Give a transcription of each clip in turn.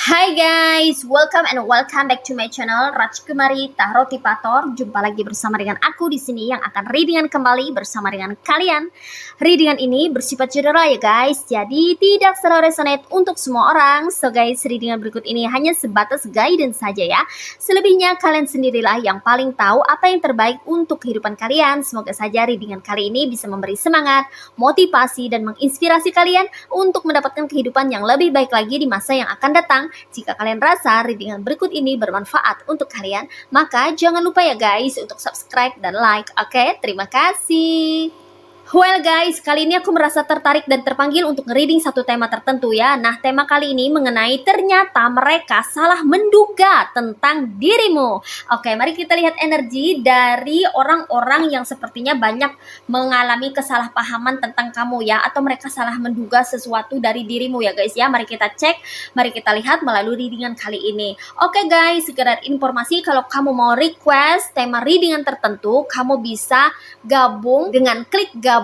Hai guys, welcome back to my channel Rajkumari Tarotipator. Jumpa lagi bersama dengan aku di sini yang akan readingan kembali bersama dengan kalian. Readingan ini bersifat general ya guys, jadi tidak selalu resonate untuk semua orang. So guys, readingan berikut ini hanya sebatas guidance saja ya. Selebihnya kalian sendirilah yang paling tahu apa yang terbaik untuk kehidupan kalian. Semoga saja readingan kali ini bisa memberi semangat, motivasi, dan menginspirasi kalian untuk mendapatkan kehidupan yang lebih baik lagi di masa yang akan datang. Jika kalian rasa readingan berikut ini bermanfaat untuk kalian, maka jangan lupa ya guys untuk subscribe dan like. Oke, terima kasih. Well guys, kali ini aku merasa tertarik dan terpanggil untuk reading satu tema tertentu ya. Nah, tema kali ini mengenai ternyata mereka salah menduga tentang dirimu. Oke, mari kita lihat energi dari orang-orang yang sepertinya banyak mengalami kesalahpahaman tentang kamu ya. Atau mereka salah menduga sesuatu dari dirimu ya guys ya. Mari kita cek, mari kita lihat melalui readingan kali ini. Oke guys, sekedar informasi, kalau kamu mau request tema readingan tertentu, kamu bisa gabung dengan klik gabung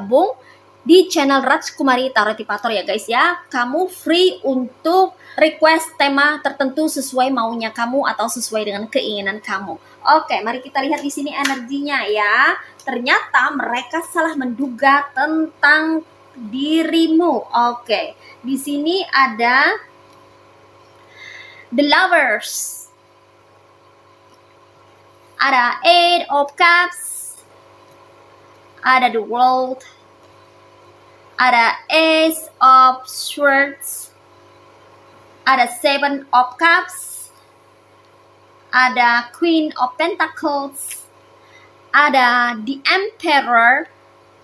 di channel Rajkumari Tarotipator ya guys ya. Kamu free untuk request tema tertentu sesuai maunya kamu atau sesuai dengan keinginan kamu. Oke, mari kita lihat di sini energinya ya. Ternyata mereka salah menduga tentang dirimu. Oke, di sini ada The Lovers, ada Eight of Cups, ada The World, ada Ace of Swords, ada Seven of Cups, ada Queen of Pentacles, ada The Emperor,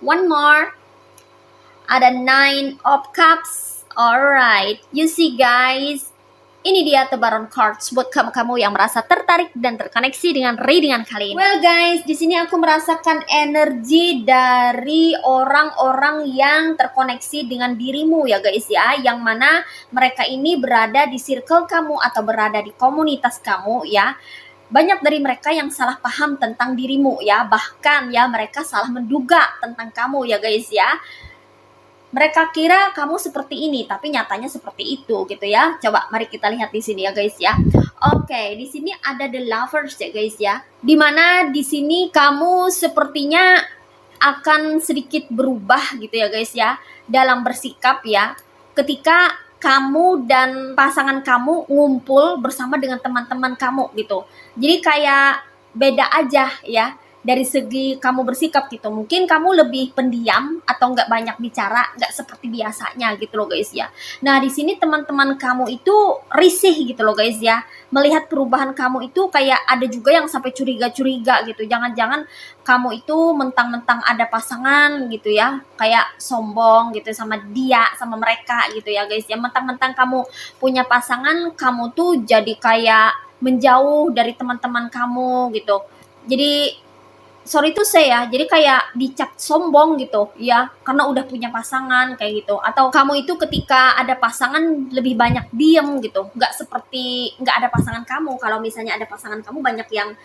one more, ada Nine of Cups. Alright, you see guys, ini dia tebaran cards buat kamu-kamu yang merasa tertarik dan terkoneksi dengan readingan kali ini. Well guys, di sini aku merasakan energi dari orang-orang yang terkoneksi dengan dirimu ya guys ya, yang mana mereka ini berada di circle kamu atau berada di komunitas kamu ya. Banyak dari mereka yang salah paham tentang dirimu ya, bahkan ya mereka salah menduga tentang kamu ya guys ya. Mereka kira kamu seperti ini, tapi nyatanya seperti itu gitu ya. Coba mari kita lihat di sini ya guys ya. Oke, di sini ada The Lovers ya guys ya. Dimana di sini kamu sepertinya akan sedikit berubah gitu ya guys ya dalam bersikap ya. Ketika kamu dan pasangan kamu ngumpul bersama dengan teman-teman kamu gitu. Jadi kayak beda aja ya. Dari segi kamu bersikap gitu, mungkin kamu lebih pendiam atau nggak banyak bicara, nggak seperti biasanya gitu loh guys ya. Nah di sini teman-teman kamu itu risih gitu loh guys ya, melihat perubahan kamu itu kayak ada juga yang sampai curiga-curiga gitu. Jangan-jangan kamu itu mentang-mentang ada pasangan gitu ya, kayak sombong gitu sama dia, sama mereka gitu ya guys ya. Mentang-mentang kamu punya pasangan, kamu tuh jadi kayak menjauh dari teman-teman kamu gitu. Jadi sorry tuh saya, jadi kayak dicap sombong gitu ya, karena udah punya pasangan kayak gitu. Atau kamu itu ketika ada pasangan lebih banyak diem gitu, nggak seperti nggak ada pasangan kamu. Kalau misalnya ada pasangan kamu, banyak yang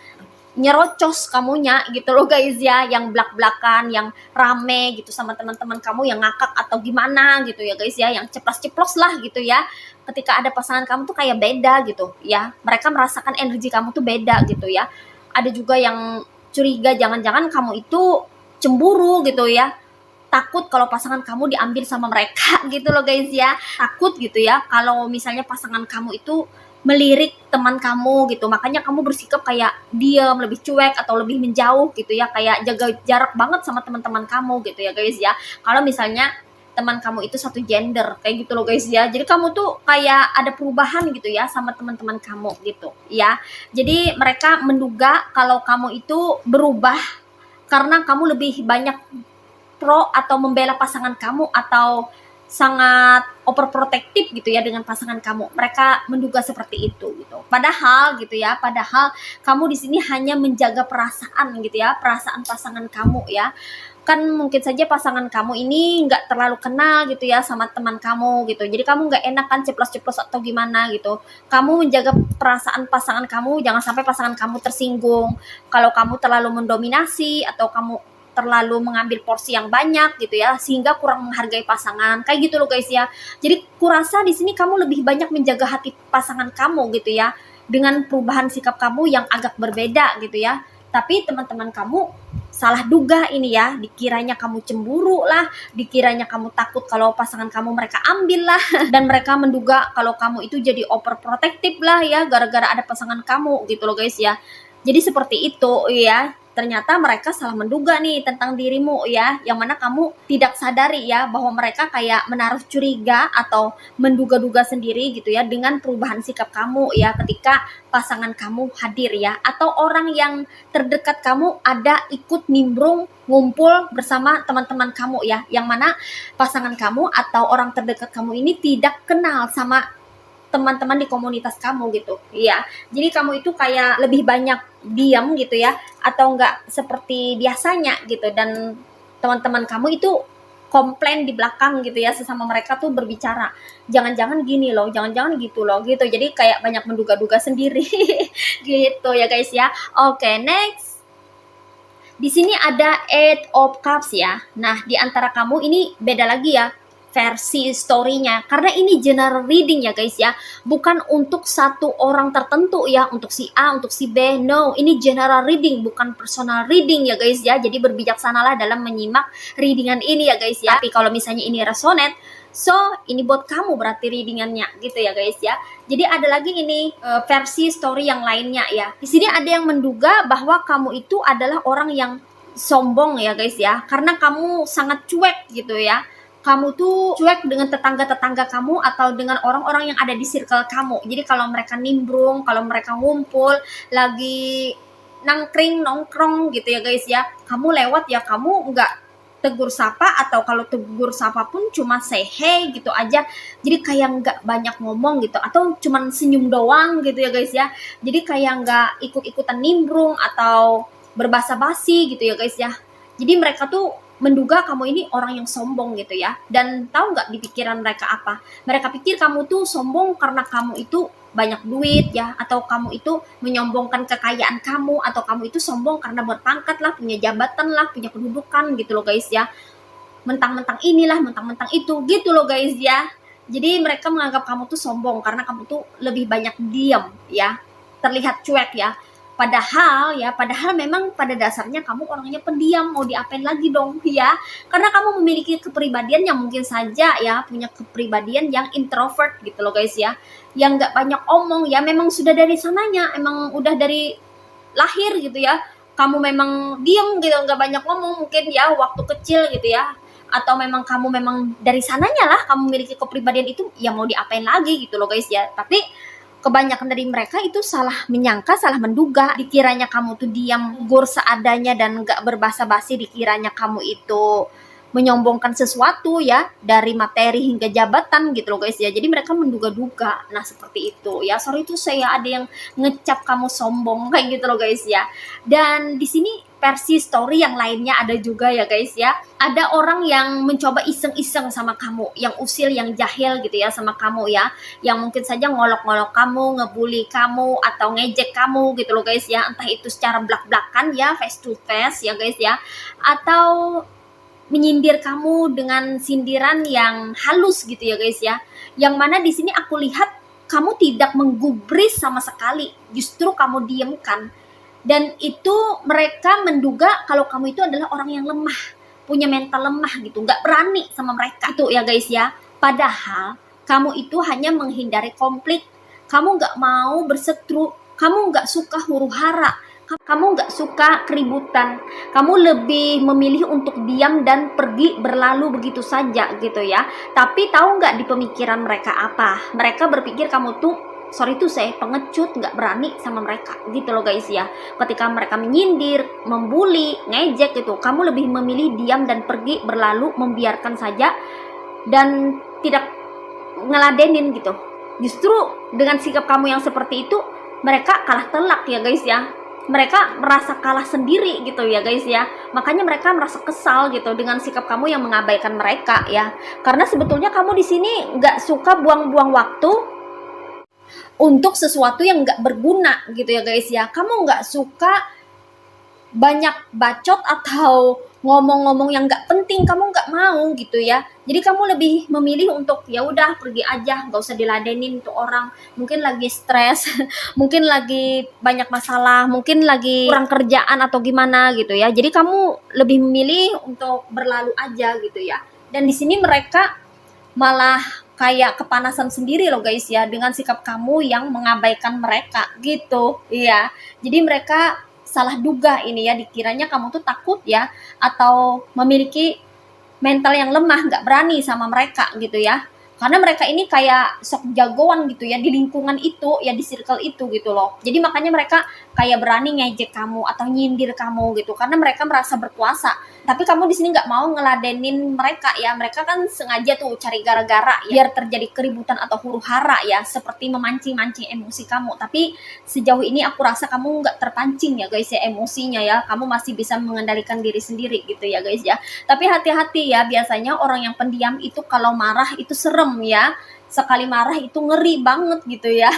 nyerocos kamunya gitu loh guys ya, yang blak-blakan, yang rame gitu sama teman-teman kamu, yang ngakak atau gimana gitu ya guys ya, yang ceplos-ceplos lah gitu ya. Ketika ada pasangan kamu tuh kayak beda gitu ya, mereka merasakan energi kamu tuh beda gitu ya. Ada juga yang curiga, jangan-jangan kamu itu cemburu gitu ya, takut kalau pasangan kamu diambil sama mereka gitu loh guys ya. Takut gitu ya kalau misalnya pasangan kamu itu melirik teman kamu gitu, makanya kamu bersikap kayak diam, lebih cuek atau lebih menjauh gitu ya, kayak jaga jarak banget sama teman-teman kamu gitu ya guys ya. Kalau misalnya teman kamu itu satu gender kayak gitu loh guys ya, jadi kamu tuh kayak ada perubahan gitu ya sama teman-teman kamu gitu ya. Jadi mereka menduga kalau kamu itu berubah karena kamu lebih banyak pro atau membela pasangan kamu, atau sangat overprotective gitu ya dengan pasangan kamu. Mereka menduga seperti itu gitu. Padahal gitu ya, padahal kamu di sini hanya menjaga perasaan gitu ya, perasaan pasangan kamu ya. Kan mungkin saja pasangan kamu ini nggak terlalu kenal gitu ya sama teman kamu gitu. Jadi kamu nggak enak kan ceplos-ceplos atau gimana gitu. Kamu menjaga perasaan pasangan kamu, jangan sampai pasangan kamu tersinggung. Kalau kamu terlalu mendominasi atau kamu terlalu mengambil porsi yang banyak gitu ya, sehingga kurang menghargai pasangan kayak gitu loh guys ya. Jadi kurasa di sini kamu lebih banyak menjaga hati pasangan kamu gitu ya, dengan perubahan sikap kamu yang agak berbeda gitu ya. Tapi teman-teman kamu salah duga ini ya, dikiranya kamu cemburu lah, dikiranya kamu takut kalau pasangan kamu mereka ambil lah dan mereka menduga kalau kamu itu jadi overprotective lah ya, gara-gara ada pasangan kamu gitu loh guys ya. Jadi seperti itu ya. Ternyata mereka salah menduga nih tentang dirimu ya, yang mana kamu tidak sadari ya bahwa mereka kayak menaruh curiga atau menduga-duga sendiri gitu ya dengan perubahan sikap kamu ya ketika pasangan kamu hadir ya, atau orang yang terdekat kamu ada ikut nimbrung ngumpul bersama teman-teman kamu ya, yang mana pasangan kamu atau orang terdekat kamu ini tidak kenal sama teman-teman di komunitas kamu gitu ya. Jadi kamu itu kayak lebih banyak diam gitu ya, atau enggak seperti biasanya gitu, dan teman-teman kamu itu komplain di belakang gitu ya, sesama mereka tuh berbicara, jangan-jangan gini loh, jangan-jangan gitu loh gitu. Jadi kayak banyak menduga-duga sendiri gitu ya guys ya. Oke, next. Di sini ada Eight of Cups ya. Nah, di antara kamu ini beda lagi ya versi story-nya, karena ini general reading ya guys ya, bukan untuk satu orang tertentu ya, untuk si A, untuk si B, no, ini general reading, bukan personal reading ya guys ya. Jadi berbijaksanalah dalam menyimak readingan ini ya guys ya. Tapi kalau misalnya ini resonate, so ini buat kamu berarti readingannya gitu ya guys ya. Jadi ada lagi ini versi story yang lainnya ya. Di sini ada yang menduga bahwa kamu itu adalah orang yang sombong ya guys ya, karena kamu sangat cuek gitu ya. Kamu tuh cuek dengan tetangga-tetangga kamu atau dengan orang-orang yang ada di circle kamu. Jadi kalau mereka nimbrung, kalau mereka ngumpul, lagi nongkrong gitu ya guys ya, kamu lewat ya kamu nggak tegur sapa, atau kalau tegur sapa pun cuma say hey gitu aja. Jadi kayak nggak banyak ngomong gitu, atau cuma senyum doang gitu ya guys ya. Jadi kayak nggak ikut-ikutan nimbrung atau berbasa basi gitu ya guys ya. Jadi mereka tuh menduga kamu ini orang yang sombong gitu ya. Dan tahu nggak di pikiran mereka apa? Mereka pikir kamu tuh sombong karena kamu itu banyak duit ya, atau kamu itu menyombongkan kekayaan kamu, atau kamu itu sombong karena berpangkat lah, punya jabatan lah, punya kedudukan gitu loh guys ya. Mentang-mentang inilah, mentang-mentang itu gitu loh guys ya. Jadi mereka menganggap kamu tuh sombong karena kamu tuh lebih banyak diam ya, terlihat cuek ya. Padahal memang pada dasarnya kamu orangnya pendiam, mau diapain lagi dong ya, karena kamu memiliki kepribadian yang mungkin saja ya, punya kepribadian yang introvert gitu loh guys ya, yang nggak banyak omong ya. Memang sudah dari sananya, emang udah dari lahir gitu ya, kamu memang diam gitu, nggak banyak ngomong mungkin ya waktu kecil gitu ya, atau memang kamu memang dari sananya lah kamu memiliki kepribadian itu, ya mau diapain lagi gitu loh guys ya. Tapi kebanyakan dari mereka itu salah menyangka, salah menduga, dikiranya kamu tuh diam, gur seadanya dan gak berbasa basi, dikiranya kamu itu menyombongkan sesuatu ya, dari materi hingga jabatan gitu loh guys ya. Jadi mereka menduga-duga. Nah seperti itu ya, sorry tuh saya ada yang ngecap kamu sombong kayak gitu loh guys ya. Dan di sini versi story yang lainnya ada juga ya guys ya. Ada orang yang mencoba iseng-iseng sama kamu, yang usil, yang jahil gitu ya sama kamu ya, yang mungkin saja ngolok-ngolok kamu, ngebully kamu, atau ngejek kamu gitu loh guys ya. Entah itu secara belak-belakan ya, face to face ya guys ya, atau menyindir kamu dengan sindiran yang halus gitu ya guys ya. Yang mana di sini aku lihat kamu tidak menggubris sama sekali, justru kamu diamkan. Dan itu mereka menduga kalau kamu itu adalah orang yang lemah, punya mental lemah gitu, nggak berani sama mereka itu ya guys ya. Padahal kamu itu hanya menghindari konflik, kamu nggak mau berseteru, kamu nggak suka huru hara, kamu nggak suka keributan, kamu lebih memilih untuk diam dan pergi berlalu begitu saja gitu ya. Tapi tahu nggak di pemikiran mereka apa? Mereka berpikir kamu tuh, sorry tuh saya pengecut, nggak berani sama mereka gitu loh guys ya. Ketika mereka menyindir, membuli, ngejek gitu, kamu lebih memilih diam dan pergi berlalu, membiarkan saja dan tidak ngeladenin gitu. Justru dengan sikap kamu yang seperti itu, mereka kalah telak ya guys ya. Mereka merasa kalah sendiri gitu ya guys ya. Makanya mereka merasa kesal gitu dengan sikap kamu yang mengabaikan mereka ya. Karena sebetulnya kamu di sini nggak suka buang-buang waktu untuk sesuatu yang nggak berguna gitu ya guys ya. Kamu nggak suka banyak bacot atau ngomong-ngomong yang nggak penting, kamu nggak mau gitu ya. Jadi kamu lebih memilih untuk ya udah pergi aja, nggak usah diladenin tuh orang. Mungkin lagi stres, mungkin lagi banyak masalah, mungkin lagi kurang kerjaan atau gimana gitu ya. Jadi kamu lebih memilih untuk berlalu aja gitu ya. Dan di sini mereka malah kayak kepanasan sendiri loh guys ya dengan sikap kamu yang mengabaikan mereka gitu. Iya. Jadi mereka salah duga ini ya, dikiranya kamu tuh takut ya atau memiliki mental yang lemah, nggak berani sama mereka gitu ya. Karena mereka ini kayak sok jagoan gitu ya di lingkungan itu ya, di circle itu gitu loh. Jadi makanya mereka kayak berani ngejek kamu atau nyindir kamu gitu karena mereka merasa berkuasa. Tapi kamu di sini nggak mau ngeladenin mereka ya. Mereka kan sengaja tuh cari gara-gara ya, biar terjadi keributan atau huru-hara ya, seperti memancing-mancing emosi kamu. Tapi sejauh ini aku rasa kamu nggak terpancing ya guys ya emosinya ya. Kamu masih bisa mengendalikan diri sendiri gitu ya guys ya. Tapi hati-hati ya, biasanya orang yang pendiam itu kalau marah itu serem ya. Sekali marah itu ngeri banget gitu ya.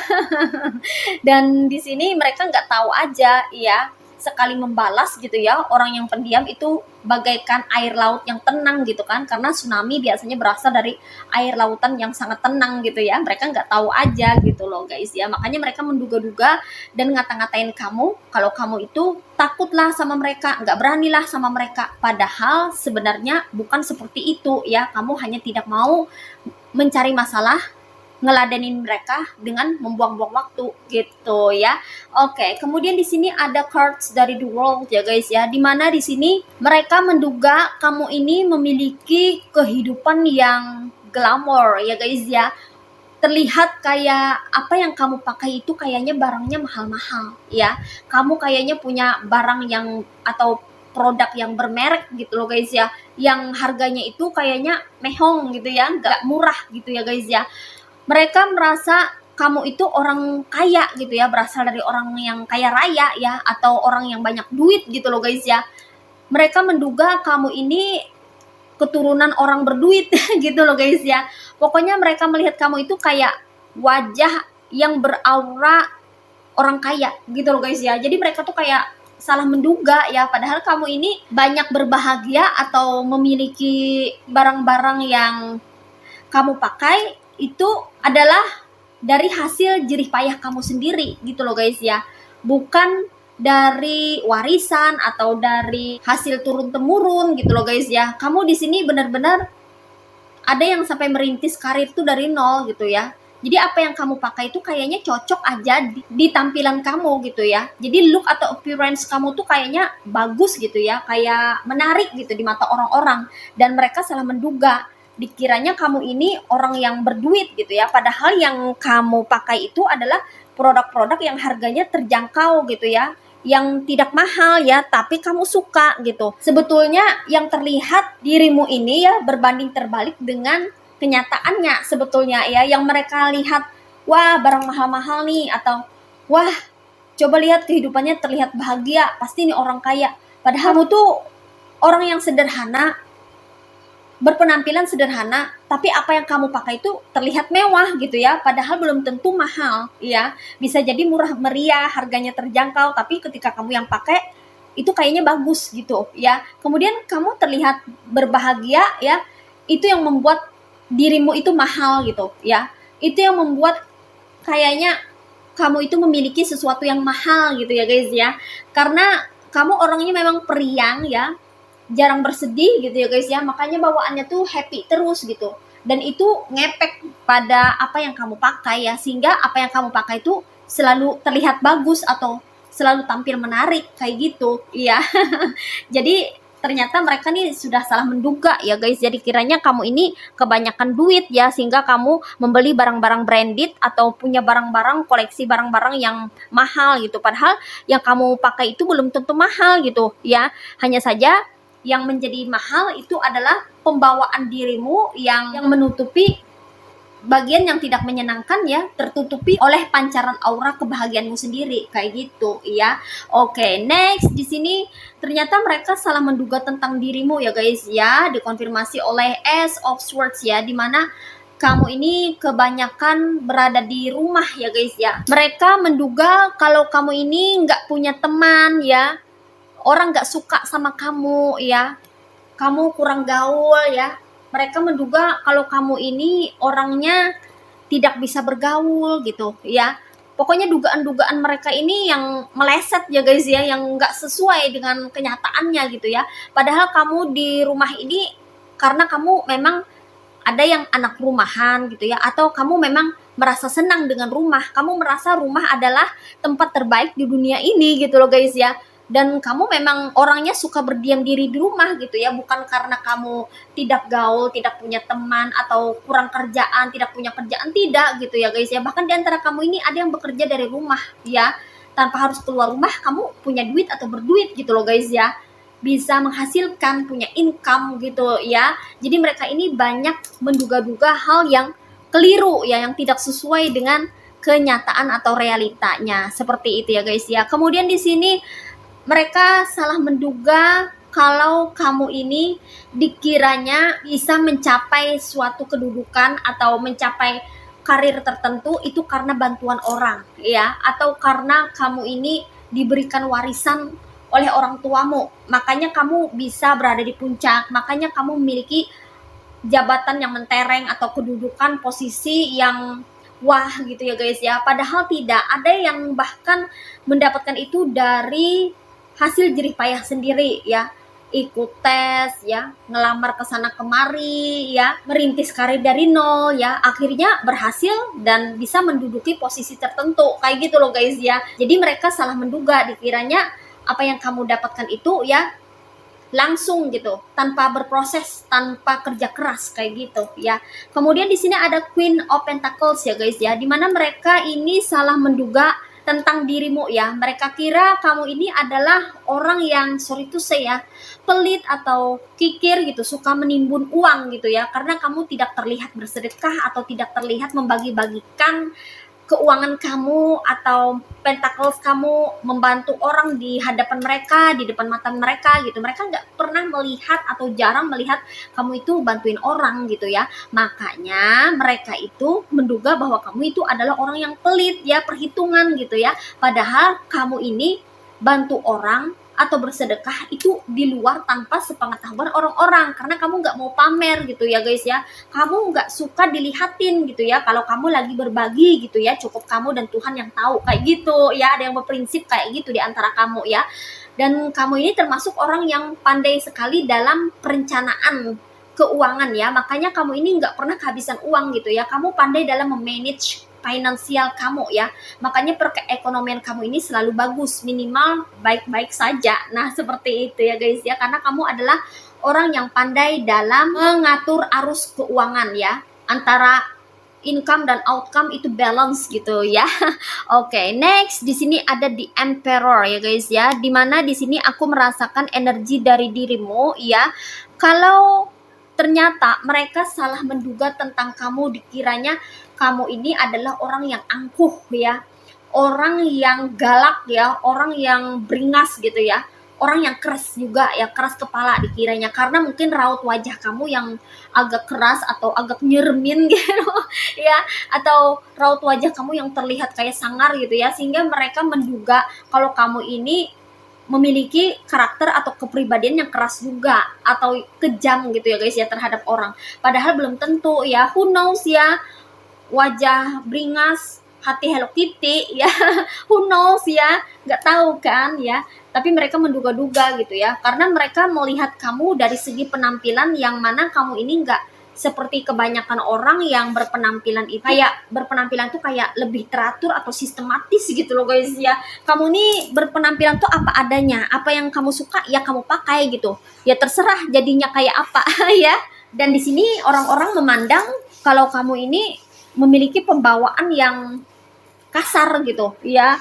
Dan di sini mereka nggak tahu aja ya, sekali membalas gitu ya, orang yang pendiam itu bagaikan air laut yang tenang gitu kan, karena tsunami biasanya berasal dari air lautan yang sangat tenang gitu ya. Mereka nggak tahu aja gitu loh guys ya. Makanya mereka menduga-duga dan ngata-ngatain kamu kalau kamu itu takutlah sama mereka, nggak beranilah sama mereka. Padahal sebenarnya bukan seperti itu ya. Kamu hanya tidak mau mencari masalah, ngeladenin mereka dengan membuang-buang waktu gitu ya. Oke, kemudian di sini ada cards dari the world ya guys ya. Dimana di sini mereka menduga kamu ini memiliki kehidupan yang glamor ya guys ya. Terlihat kayak apa yang kamu pakai itu kayaknya barangnya mahal-mahal ya. Kamu kayaknya punya barang yang atau produk yang bermerek gitu loh guys ya. Yang harganya itu kayaknya mehong gitu ya, nggak murah gitu ya guys ya. Mereka merasa kamu itu orang kaya gitu ya, berasal dari orang yang kaya raya ya, atau orang yang banyak duit gitu loh guys ya. Mereka menduga kamu ini keturunan orang berduit gitu loh guys ya. Pokoknya mereka melihat kamu itu kayak wajah yang beraura orang kaya gitu loh guys ya. Jadi mereka tuh kayak salah menduga ya, padahal kamu ini banyak berbahagia atau memiliki barang-barang yang kamu pakai itu adalah dari hasil jerih payah kamu sendiri gitu loh guys ya. Bukan dari warisan atau dari hasil turun temurun gitu loh guys ya. Kamu di sini benar-benar ada yang sampai merintis karir tuh dari nol gitu ya. Jadi apa yang kamu pakai itu kayaknya cocok aja di tampilan kamu gitu ya. Jadi look atau appearance kamu tuh kayaknya bagus gitu ya, kayak menarik gitu di mata orang-orang. Dan mereka salah menduga, dikiranya kamu ini orang yang berduit gitu ya, padahal yang kamu pakai itu adalah produk-produk yang harganya terjangkau gitu ya, yang tidak mahal ya, tapi kamu suka gitu. Sebetulnya yang terlihat dirimu ini ya berbanding terbalik dengan kenyataannya sebetulnya ya. Yang mereka lihat, wah barang mahal-mahal nih, atau wah coba lihat kehidupannya terlihat bahagia, pasti nih orang kaya. Padahal kamu tuh orang yang sederhana, berpenampilan sederhana, tapi apa yang kamu pakai itu terlihat mewah gitu ya, padahal belum tentu mahal ya. Bisa jadi murah meriah, harganya terjangkau, tapi ketika kamu yang pakai itu kayaknya bagus gitu ya. Kemudian kamu terlihat berbahagia ya, itu yang membuat dirimu itu mahal gitu ya. Itu yang membuat kayaknya kamu itu memiliki sesuatu yang mahal gitu ya guys ya. Karena kamu orangnya memang periang ya, jarang bersedih gitu ya guys ya, makanya bawaannya tuh happy terus gitu. Dan itu ngepek pada apa yang kamu pakai ya, sehingga apa yang kamu pakai itu selalu terlihat bagus atau selalu tampil menarik kayak gitu ya. Jadi ternyata mereka nih sudah salah menduga ya guys. Jadi kiranya kamu ini kebanyakan duit ya, sehingga kamu membeli barang-barang branded atau punya barang-barang koleksi barang-barang yang mahal gitu. Padahal yang kamu pakai itu belum tentu mahal gitu ya. Hanya saja yang menjadi mahal itu adalah pembawaan dirimu yang menutupi bagian yang tidak menyenangkan ya, tertutupi oleh pancaran aura kebahagiaanmu sendiri kayak gitu ya. Oke, next di sini ternyata mereka salah menduga tentang dirimu ya guys ya, dikonfirmasi oleh Ace of Swords ya, dimana kamu ini kebanyakan berada di rumah ya guys ya. Mereka menduga kalau kamu ini nggak punya teman ya, orang nggak suka sama kamu ya, kamu kurang gaul ya. Mereka menduga kalau kamu ini orangnya tidak bisa bergaul gitu ya. Pokoknya dugaan-dugaan mereka ini yang meleset ya guys ya, yang nggak sesuai dengan kenyataannya gitu ya. Padahal kamu di rumah ini karena kamu memang ada yang anak rumahan gitu ya, atau kamu memang merasa senang dengan rumah, kamu merasa rumah adalah tempat terbaik di dunia ini gitu loh guys ya. Dan kamu memang orangnya suka berdiam diri di rumah gitu ya, bukan karena kamu tidak gaul, tidak punya teman, atau kurang kerjaan, tidak punya kerjaan, tidak gitu ya guys ya. Bahkan di antara kamu ini ada yang bekerja dari rumah ya, tanpa harus keluar rumah, kamu punya duit atau berduit gitu loh guys ya, bisa menghasilkan, punya income gitu ya. Jadi mereka ini banyak menduga-duga hal yang keliru ya, yang tidak sesuai dengan kenyataan atau realitanya. Seperti itu ya guys ya. Kemudian di sini mereka salah menduga kalau kamu ini dikiranya bisa mencapai suatu kedudukan atau mencapai karir tertentu itu karena bantuan orang ya, atau karena kamu ini diberikan warisan oleh orang tuamu, makanya kamu bisa berada di puncak, makanya kamu memiliki jabatan yang mentereng atau kedudukan posisi yang wah gitu ya guys ya. Padahal tidak, ada yang bahkan mendapatkan itu dari hasil jerih payah sendiri ya, ikut tes ya, ngelamar ke sana kemari ya, merintis karir dari nol ya, akhirnya berhasil dan bisa menduduki posisi tertentu kayak gitu loh guys ya. Jadi mereka salah menduga, dikiranya apa yang kamu dapatkan itu ya langsung gitu, tanpa berproses, tanpa kerja keras kayak gitu ya. Kemudian di sini ada Queen of Pentacles ya guys ya, dimana mereka ini salah menduga tentang dirimu ya. Mereka kira kamu ini adalah orang yang sorry to say ya, pelit atau kikir gitu, suka menimbun uang gitu ya, karena kamu tidak terlihat bersedekah atau tidak terlihat membagi-bagikan keuangan kamu atau pentacles kamu membantu orang di hadapan mereka, di depan mata mereka gitu. Mereka nggak pernah melihat atau jarang melihat kamu itu bantuin orang gitu ya. Makanya mereka itu menduga bahwa kamu itu adalah orang yang pelit ya, perhitungan gitu ya. Padahal kamu ini bantu orang atau bersedekah itu di luar tanpa sepengetahuan orang-orang, karena kamu nggak mau pamer gitu ya guys ya. Kamu nggak suka dilihatin gitu ya, kalau kamu lagi berbagi gitu ya, cukup kamu dan Tuhan yang tahu kayak gitu ya. Ada yang berprinsip kayak gitu di antara kamu ya. Dan kamu ini termasuk orang yang pandai sekali dalam perencanaan keuangan ya, makanya kamu ini nggak pernah kehabisan uang gitu ya. Kamu pandai dalam memanage finansial kamu ya, makanya perekonomian kamu ini selalu bagus, minimal baik-baik saja. Nah seperti itu ya guys ya, karena kamu adalah orang yang pandai dalam mengatur arus keuangan ya, antara income dan outcome itu balance gitu ya. Oke, next di sini ada the Emperor ya guys ya, dimana di sini aku merasakan energi dari dirimu ya. Kalau ternyata mereka salah menduga tentang kamu, dikiranya kamu ini adalah orang yang angkuh ya, orang yang galak ya, orang yang beringas gitu ya, orang yang keras juga ya, keras kepala dikiranya, karena mungkin raut wajah kamu yang agak keras atau agak nyeremin gitu ya, atau raut wajah kamu yang terlihat kayak sangar gitu ya, sehingga mereka menduga kalau kamu ini memiliki karakter atau kepribadian yang keras juga atau kejam gitu ya guys ya terhadap orang. Padahal belum tentu ya, who knows ya, wajah beringas, hati Hello Kitty ya, who knows ya, nggak tahu kan ya. Tapi mereka menduga-duga gitu ya, karena mereka melihat kamu dari segi penampilan yang mana kamu ini nggak seperti kebanyakan orang yang berpenampilan itu kayak berpenampilan tuh kayak lebih teratur atau sistematis gitu loh guys ya. Kamu nih berpenampilan tuh apa adanya, apa yang kamu suka ya kamu pakai gitu ya, terserah jadinya kayak apa ya. Dan di sini orang-orang memandang kalau kamu ini memiliki pembawaan yang kasar gitu ya,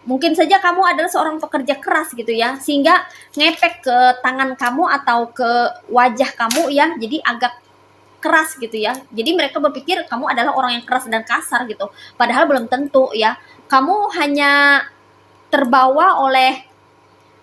Mungkin saja kamu adalah seorang pekerja keras gitu ya, sehingga ngepek ke tangan kamu atau ke wajah kamu ya, jadi agak keras gitu ya. Jadi mereka berpikir kamu adalah orang yang keras dan kasar gitu. Padahal belum tentu ya. Kamu hanya terbawa oleh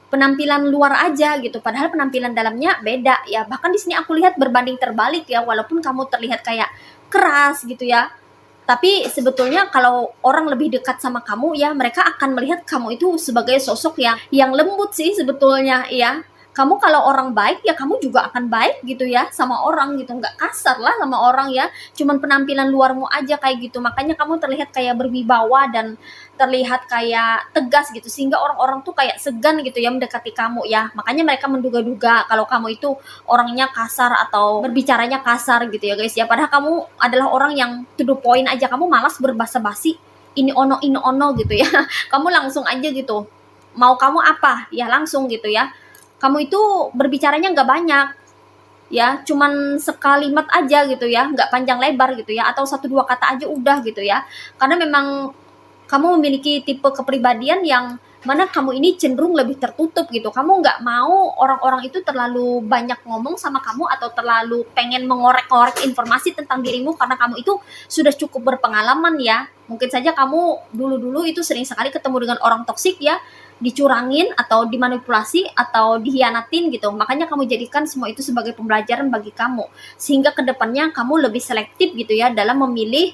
penampilan luar aja gitu. Padahal penampilan dalamnya beda ya. Bahkan di sini aku lihat berbanding terbalik ya, walaupun kamu terlihat kayak keras gitu ya. Tapi sebetulnya kalau orang lebih dekat sama kamu ya, mereka akan melihat kamu itu sebagai sosok yang lembut sih sebetulnya ya. Kamu kalau orang baik ya kamu juga akan baik gitu ya sama orang gitu, nggak kasar lah sama orang ya. Cuman penampilan luarmu aja kayak gitu, makanya kamu terlihat kayak berwibawa dan terlihat kayak tegas gitu, sehingga orang-orang tuh kayak segan gitu ya mendekati kamu ya. Makanya mereka menduga-duga kalau kamu itu orangnya kasar atau berbicaranya kasar gitu ya guys ya. Padahal kamu adalah orang yang to the point aja, kamu malas berbasa-basi ini ono gitu ya. Kamu langsung aja gitu, mau kamu apa ya langsung gitu ya. Kamu itu berbicaranya nggak banyak ya, cuman sekalimat aja gitu ya, nggak panjang lebar gitu ya, atau 1-2 kata aja udah gitu ya. Karena memang kamu memiliki tipe kepribadian yang mana kamu ini cenderung lebih tertutup gitu. Kamu nggak mau orang-orang itu terlalu banyak ngomong sama kamu atau terlalu pengen mengorek-ngorek informasi tentang dirimu, karena kamu itu sudah cukup berpengalaman ya. Mungkin saja kamu dulu-dulu itu sering sekali ketemu dengan orang toksik ya, dicurangin atau dimanipulasi atau dihianatin gitu. Makanya kamu jadikan semua itu sebagai pembelajaran bagi kamu, sehingga kedepannya kamu lebih selektif gitu ya dalam memilih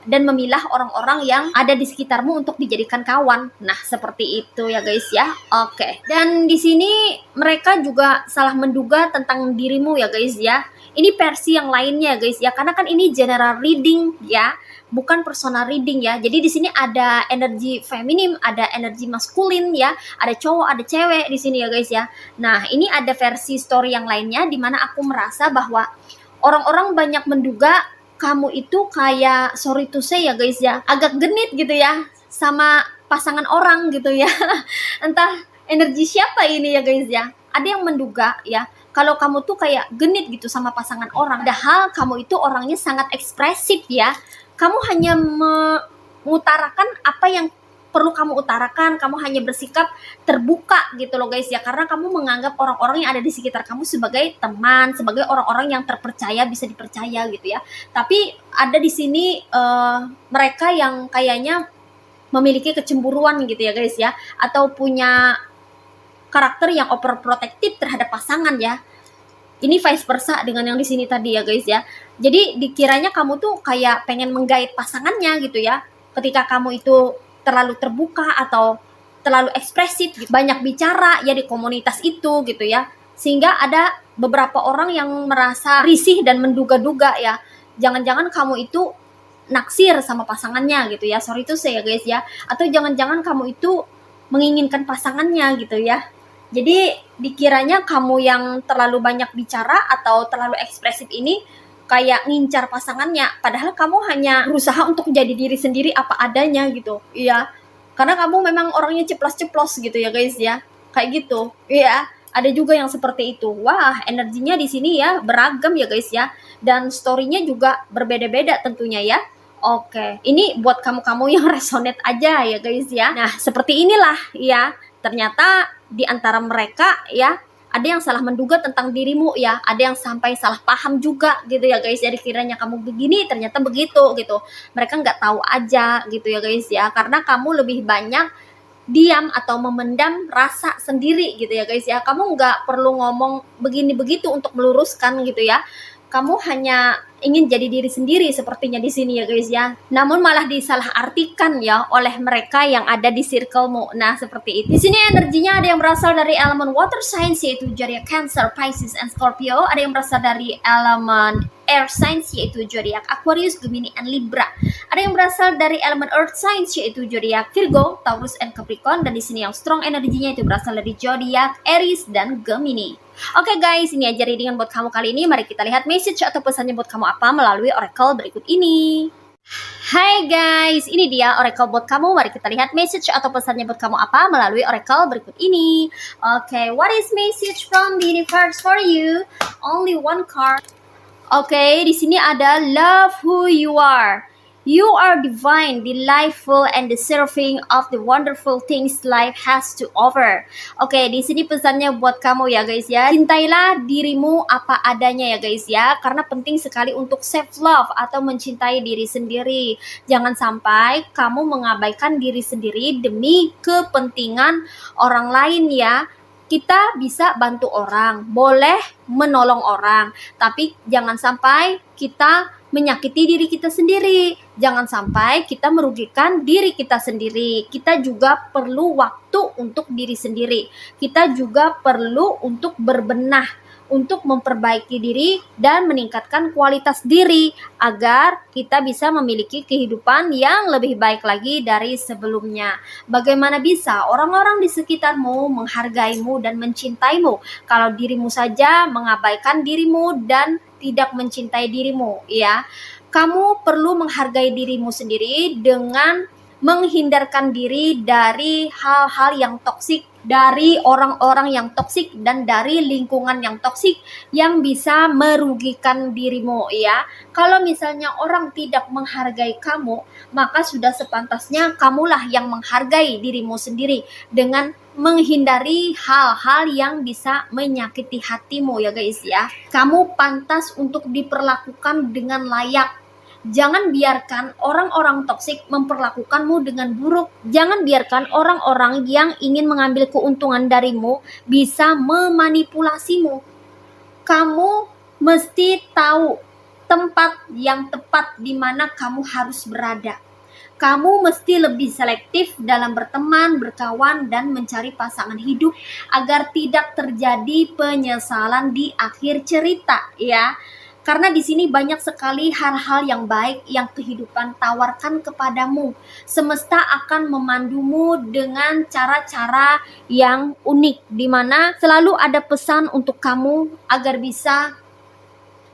dan memilah orang-orang yang ada di sekitarmu untuk dijadikan kawan. Nah, seperti itu ya guys ya. Oke. Dan di sini mereka juga salah menduga tentang dirimu ya guys ya. Ini versi yang lainnya guys ya. Karena kan ini general reading ya, bukan personal reading ya. Jadi di sini ada energi feminim, ada energi maskulin ya, ada cowok, ada cewek di sini ya guys ya. Nah, ini ada versi story yang lainnya di mana aku merasa bahwa orang-orang banyak menduga kamu itu kayak, sorry to say ya guys ya, agak genit gitu ya sama pasangan orang gitu ya. Entah energi siapa ini ya guys ya. Ada yang menduga ya kalau kamu tuh kayak genit gitu sama pasangan orang. Padahal kamu itu orangnya sangat ekspresif ya. Kamu hanya mengutarakan apa yang perlu kamu utarakan, kamu hanya bersikap terbuka gitu loh guys ya, karena kamu menganggap orang-orang yang ada di sekitar kamu sebagai teman, sebagai orang-orang yang terpercaya, bisa dipercaya gitu ya. Tapi ada di sini mereka yang kayaknya memiliki kecemburuan gitu ya guys ya, atau punya karakter yang overprotective terhadap pasangan ya. Ini vice versa dengan yang di sini tadi ya guys ya. Jadi dikiranya kamu tuh kayak pengen menggait pasangannya gitu ya, ketika kamu itu terlalu terbuka atau terlalu ekspresif, banyak bicara ya di komunitas itu gitu ya, sehingga ada beberapa orang yang merasa risih dan menduga-duga ya, jangan-jangan kamu itu naksir sama pasangannya gitu ya, sorry itu saya guys ya, atau jangan-jangan kamu itu menginginkan pasangannya gitu ya. Jadi dikiranya kamu yang terlalu banyak bicara atau terlalu ekspresif ini kayak ngincar pasangannya, padahal kamu hanya berusaha untuk jadi diri sendiri apa adanya gitu. Iya, karena kamu memang orangnya ceplos-ceplos gitu ya guys ya, kayak gitu. Iya, ada juga yang seperti itu. Wah, energinya di sini ya beragam ya guys ya, dan storynya juga berbeda-beda tentunya ya. Oke, ini buat kamu-kamu yang resonate aja ya guys ya. Nah, seperti inilah ya, ternyata di antara mereka ya ada yang salah menduga tentang dirimu ya, ada yang sampai salah paham juga gitu ya guys ya, dikiranya kamu begini ternyata begitu gitu. Mereka nggak tahu aja gitu ya guys ya, karena kamu lebih banyak diam atau memendam rasa sendiri gitu ya guys ya. Kamu nggak perlu ngomong begini begitu untuk meluruskan gitu ya, kamu hanya ingin jadi diri sendiri sepertinya di sini ya guys ya. Namun malah disalahartikan ya oleh mereka yang ada di circlemu. Nah, seperti itu. Di sini energinya ada yang berasal dari elemen water signs yaitu zodiac Cancer, Pisces, and Scorpio. Ada yang berasal dari elemen air signs yaitu zodiac Aquarius, Gemini, and Libra. Ada yang berasal dari elemen earth signs yaitu zodiac Virgo, Taurus, and Capricorn. Dan di sini yang strong energinya itu berasal dari zodiac Aries dan Gemini. Oke guys, ini aja readingan buat kamu kali ini. Mari kita lihat message atau pesannya buat kamu apa melalui oracle berikut ini. Hai guys, ini dia oracle buat kamu. Mari kita lihat message atau pesannya buat kamu apa melalui oracle berikut ini. Oke, what is message from the universe for you? Only one card. Oke, di sini ada love who you are. You are divine, delightful, and deserving of the wonderful things life has to offer. Oke, di sini pesannya buat kamu ya guys ya. Cintailah dirimu apa adanya ya guys ya. Karena penting sekali untuk self love atau mencintai diri sendiri. Jangan sampai kamu mengabaikan diri sendiri demi kepentingan orang lain ya. Kita bisa bantu orang, boleh menolong orang, tapi jangan sampai kita menyakiti diri kita sendiri. Jangan sampai kita merugikan diri kita sendiri. Kita juga perlu waktu untuk diri sendiri. Kita juga perlu untuk berbenah, untuk memperbaiki diri dan meningkatkan kualitas diri agar kita bisa memiliki kehidupan yang lebih baik lagi dari sebelumnya. Bagaimana bisa orang-orang di sekitarmu menghargaimu dan mencintaimu kalau dirimu saja mengabaikan dirimu dan tidak mencintai dirimu ya. Kamu perlu menghargai dirimu sendiri dengan menghindarkan diri dari hal-hal yang toksik, dari orang-orang yang toksik dan dari lingkungan yang toksik yang bisa merugikan dirimu ya. Kalau misalnya orang tidak menghargai kamu, maka sudah sepantasnya kamulah yang menghargai dirimu sendiri dengan menghindari hal-hal yang bisa menyakiti hatimu ya guys ya. Kamu pantas untuk diperlakukan dengan layak. Jangan biarkan orang-orang toksik memperlakukanmu dengan buruk. Jangan biarkan orang-orang yang ingin mengambil keuntungan darimu bisa memanipulasimu. Kamu mesti tahu tempat yang tepat di mana kamu harus berada. Kamu mesti lebih selektif dalam berteman, berkawan, dan mencari pasangan hidup agar tidak terjadi penyesalan di akhir cerita ya. Karena di sini banyak sekali hal-hal yang baik yang kehidupan tawarkan kepadamu. Semesta akan memandumu dengan cara-cara yang unik, di mana selalu ada pesan untuk kamu agar bisa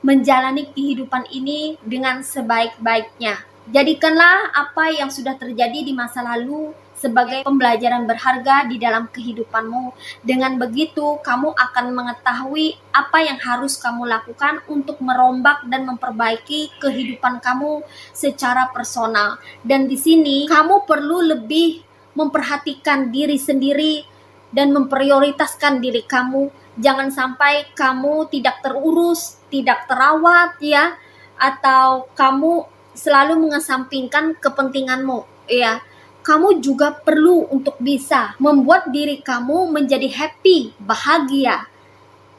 menjalani kehidupan ini dengan sebaik-baiknya. Jadikanlah apa yang sudah terjadi di masa lalu sebagai pembelajaran berharga di dalam kehidupanmu. Dengan begitu, kamu akan mengetahui apa yang harus kamu lakukan untuk merombak dan memperbaiki kehidupan kamu secara personal. Dan di sini, kamu perlu lebih memperhatikan diri sendiri dan memprioritaskan diri kamu. Jangan sampai kamu tidak terurus, tidak terawat ya, atau kamu selalu mengesampingkan kepentinganmu ya. Kamu juga perlu untuk bisa membuat diri kamu menjadi happy, bahagia.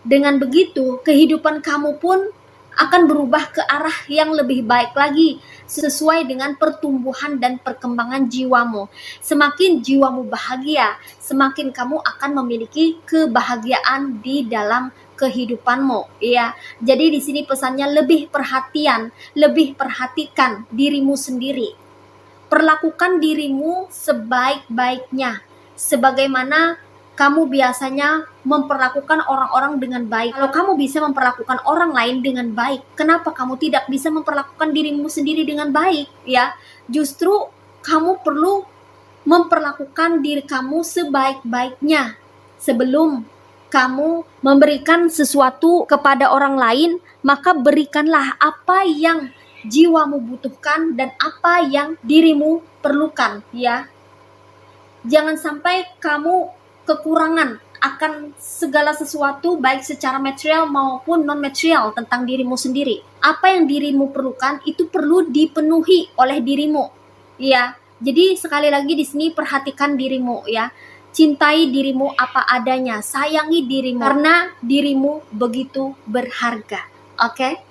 Dengan begitu, kehidupan kamu pun akan berubah ke arah yang lebih baik lagi sesuai dengan pertumbuhan dan perkembangan jiwamu. Semakin jiwamu bahagia, semakin kamu akan memiliki kebahagiaan di dalam kehidupanmu ya. Jadi di sini pesannya lebih perhatian, lebih perhatikan dirimu sendiri. Perlakukan dirimu sebaik-baiknya, sebagaimana kamu biasanya memperlakukan orang-orang dengan baik. Kalau kamu bisa memperlakukan orang lain dengan baik, kenapa kamu tidak bisa memperlakukan dirimu sendiri dengan baik? Ya, justru kamu perlu memperlakukan diri kamu sebaik-baiknya sebelum kamu memberikan sesuatu kepada orang lain. Maka berikanlah apa yang jiwamu butuhkan dan apa yang dirimu perlukan ya. Jangan sampai kamu kekurangan akan segala sesuatu baik secara material maupun non material tentang dirimu sendiri. Apa yang dirimu perlukan itu perlu dipenuhi oleh dirimu ya. Jadi sekali lagi di sini perhatikan dirimu ya. Cintai dirimu apa adanya, sayangi dirimu karena dirimu begitu berharga. Oke?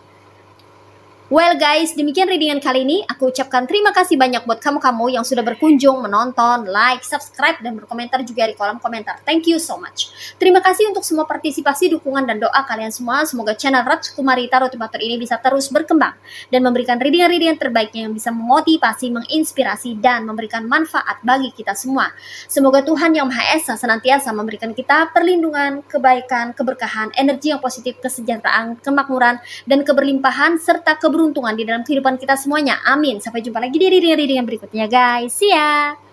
Well guys, demikian readingan kali ini. Aku ucapkan terima kasih banyak buat kamu-kamu yang sudah berkunjung, menonton, like, subscribe, dan berkomentar juga di kolom komentar. Thank you so much. Terima kasih untuk semua partisipasi, dukungan, dan doa kalian semua. Semoga channel Rajkumari Tarot Tutor ini bisa terus berkembang dan memberikan readingan-readingan terbaiknya yang bisa memotivasi, menginspirasi, dan memberikan manfaat bagi kita semua. Semoga Tuhan Yang Maha Esa senantiasa memberikan kita perlindungan, kebaikan, keberkahan, energi yang positif, kesejahteraan, kemakmuran, dan keberlimpahan, serta keberuntungan di dalam kehidupan kita semuanya. Amin. Sampai jumpa lagi di readingan berikutnya guys. See ya.